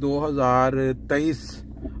2023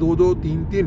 2-2, 3-3,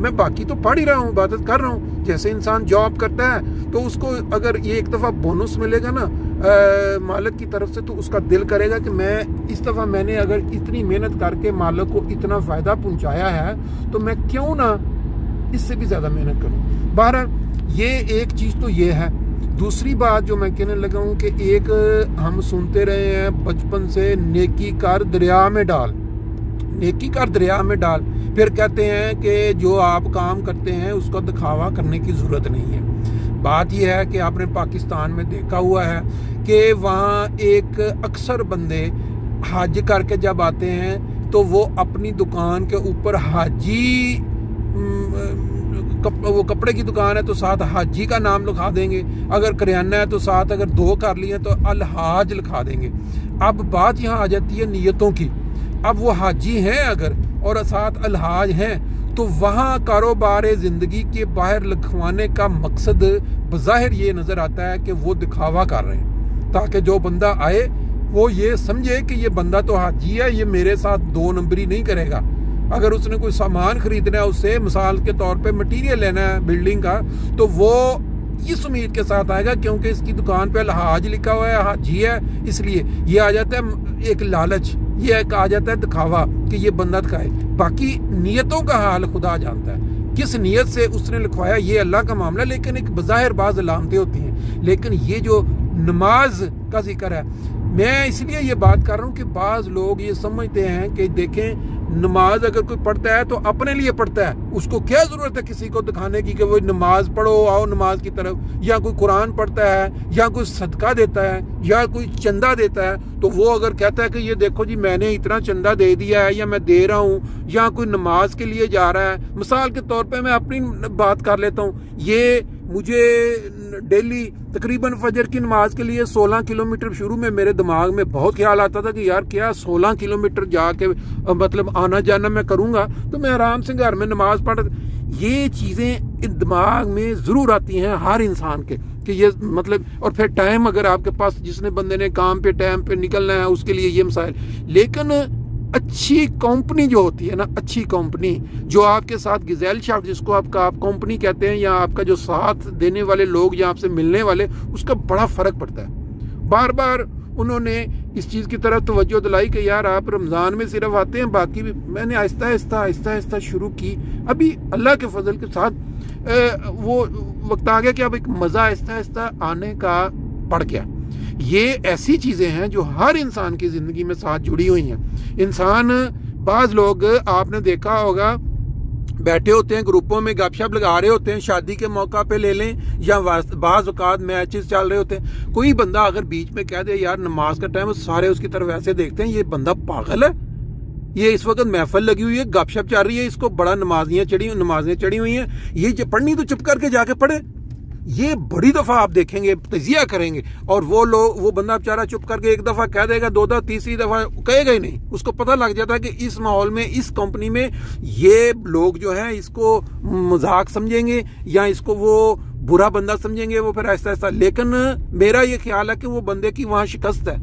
میں باقی تو پڑھ ہی رہا ہوں، عبادت کر رہا ہوں. جیسے انسان جاب کرتا ہے تو اس کو اگر یہ ایک دفعہ بونس ملے گا نا مالک کی طرف سے، تو اس کا دل کرے گا کہ میں اس دفعہ میں نے اگر اتنی محنت کر کے مالک کو اتنا فائدہ پہنچایا ہے تو میں کیوں نہ اس سے بھی زیادہ محنت کروں. بہرحال یہ ایک چیز تو یہ ہے. دوسری بات جو میں کہنے لگا ہوں کہ ایک ہم سنتے رہے ہیں بچپن سے، نیکی کر دریا میں ڈال، نیکی کر دریا میں ڈال. پھر کہتے ہیں کہ جو آپ کام کرتے ہیں اس کو دکھاوا کرنے کی ضرورت نہیں ہے. بات یہ ہے کہ آپ نے پاکستان میں دیکھا ہوا ہے کہ وہاں ایک اکثر بندے حج کر کے جب آتے ہیں تو وہ اپنی دکان کے اوپر حاجی، وہ کپڑے کی دکان ہے تو ساتھ حاجی کا نام لکھا دیں گے، اگر کریانہ ہے تو ساتھ اگر 2 کر لیے تو الحاج لکھا دیں گے. اب بات یہاں آ جاتی ہے نیتوں کی. اب وہ حاجی ہیں اگر اور ساتھ الحاج ہیں تو وہاں کاروبار زندگی کے باہر لکھوانے کا مقصد بظاہر یہ نظر آتا ہے کہ وہ دکھاوا کر رہے ہیں تاکہ جو بندہ آئے وہ یہ سمجھے کہ یہ بندہ تو حاجی ہے، یہ میرے ساتھ 2 نمبری نہیں کرے گا. اگر اس نے کوئی سامان خریدنا ہے، اس سے مثال کے طور پہ مٹیریل لینا ہے بلڈنگ کا، تو وہ اس امید کے ساتھ آئے گا کیونکہ اس کی دکان پہ الحاج لکھا ہوا ہے، حاجی ہے، اس لیے یہ آ جاتا ہے ایک لالچ، یہ ایک آ جاتا ہے دکھاوا کہ یہ بندہ دکھائے. باقی نیتوں کا حال خدا جانتا ہے، کس نیت سے اس نے لکھوایا یہ اللہ کا معاملہ. لیکن ایک بظاہر بعض علامتیں ہوتی ہیں. لیکن یہ جو نماز کا ذکر ہے، میں اس لیے یہ بات کر رہا ہوں کہ بعض لوگ یہ سمجھتے ہیں کہ دیکھیں نماز اگر کوئی پڑھتا ہے تو اپنے لیے پڑھتا ہے، اس کو کیا ضرورت ہے کسی کو دکھانے کی کہ وہ نماز پڑھو، آؤ نماز کی طرف. یا کوئی قرآن پڑھتا ہے یا کوئی صدقہ دیتا ہے یا کوئی چندہ دیتا ہے تو وہ اگر کہتا ہے کہ یہ دیکھو جی میں نے اتنا چندہ دے دیا ہے یا میں دے رہا ہوں، یا کوئی نماز کے لیے جا رہا ہے. مثال کے طور پہ میں اپنی بات کر لیتا ہوں، یہ مجھے ڈیلی تقریباً فجر کی نماز کے لیے 16 کلومیٹر شروع میں میرے دماغ میں بہت خیال آتا تھا کہ یار کیا 16 کلومیٹر جا کے مطلب آنا جانا میں کروں گا تو میں آرام سے گھر میں نماز پڑھ. یہ چیزیں دماغ میں ضرور آتی ہیں ہر انسان کے کہ یہ مطلب، اور پھر ٹائم اگر آپ کے پاس جس نے بندے نے کام پہ ٹائم پہ نکلنا ہے اس کے لیے یہ مسائل. لیکن اچھی کمپنی جو ہوتی ہے نا، اچھی کمپنی جو آپ کے ساتھ گزیل شاف جس کو آپ کمپنی کہتے ہیں، یا آپ کا جو ساتھ دینے والے لوگ یا آپ سے ملنے والے، اس کا بڑا فرق پڑتا ہے. بار بار انہوں نے اس چیز کی طرف توجہ دلائی کہ یار آپ رمضان میں صرف آتے ہیں، باقی بھی میں نے آہستہ شروع کی. ابھی اللہ کے فضل کے ساتھ وہ وقت آ گیا کہ اب ایک مزہ آہستہ آنے کا پڑ گیا. یہ ایسی چیزیں ہیں جو ہر انسان کی زندگی میں ساتھ جڑی ہوئی ہیں. انسان، بعض لوگ آپ نے دیکھا ہوگا بیٹھے ہوتے ہیں گروپوں میں گپ شپ لگا رہے ہوتے ہیں، شادی کے موقع پہ لے لیں یا بعض اوقات میچز چل رہے ہوتے ہیں. کوئی بندہ اگر بیچ میں کہہ دے یار نماز کا ٹائم، سارے اس کی طرف ایسے دیکھتے ہیں یہ بندہ پاگل ہے، یہ اس وقت محفل لگی ہوئی ہے، گپ شپ چل رہی ہے، اس کو بڑا نمازیں چڑھی ہوئی ہیں، یہ پڑھنی تو چپ کر کے جا کے پڑھے. یہ بڑی دفعہ آپ دیکھیں گے تجزیہ کریں گے، اور وہ بندہ بیچارہ چپ کر کے ایک دفعہ کہہ دے گا، 2 دفعہ، تیسری دفعہ کہے گا ہی نہیں. اس کو پتہ لگ جاتا ہے کہ اس ماحول میں، اس کمپنی میں یہ لوگ جو ہیں اس کو مذاق سمجھیں گے یا اس کو وہ برا بندہ سمجھیں گے، وہ پھر آہستہ. لیکن میرا یہ خیال ہے کہ وہ بندے کی وہاں شکست ہے.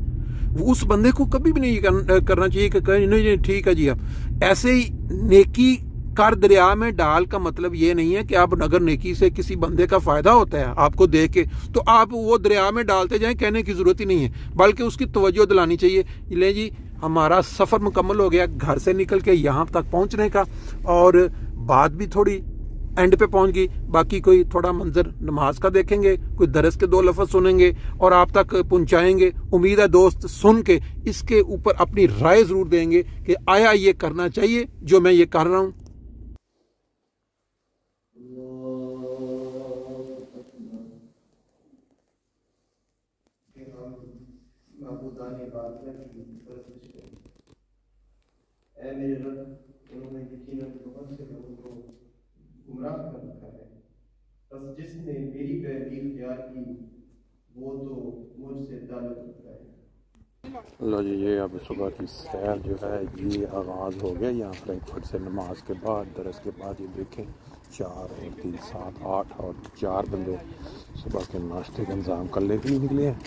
اس بندے کو کبھی بھی نہیں کرنا چاہیے کہ نہیں ٹھیک ہے جی. اب ایسے ہی نیکی کر دریا میں ڈال کا مطلب یہ نہیں ہے کہ آپ اگر نیکی سے کسی بندے کا فائدہ ہوتا ہے آپ کو دیکھ کے تو آپ وہ دریا میں ڈالتے جائیں، کہنے کی ضرورت ہی نہیں ہے، بلکہ اس کی توجہ دلانی چاہیے. لیں جی ہمارا سفر مکمل ہو گیا گھر سے نکل کے یہاں تک پہنچنے کا، اور بات بھی تھوڑی اینڈ پہ پہنچ گئی. باقی کوئی تھوڑا منظر نماز کا دیکھیں گے، کوئی درس کے 2 لفظ سنیں گے اور آپ تک پہنچائیں گے. امید ہے دوست سن کے اس کے اوپر اپنی رائے ضرور دیں گے کہ آیا یہ کرنا چاہیے جو میں یہ کر رہا ہوں. اے میرے رب، انہوں نے یقیناً بہت سے لوگوں کو گمراہ کر رکھا ہے، بس جس نے میری پیروی اختیار کی وہ تو مجھ سے تعلق رکھتا ہے. اللہ جی، یہ اب صبح کی سیر جو ہے یہ آغاز ہو گیا یہاں فرینک فرٹ سے. نماز کے بعد، درس کے بعد یہ دیکھیں 4 اور 3 7 8 اور 4 بندے صبح کے ناشتے کا انتظام کر لے کے نکلے ہیں.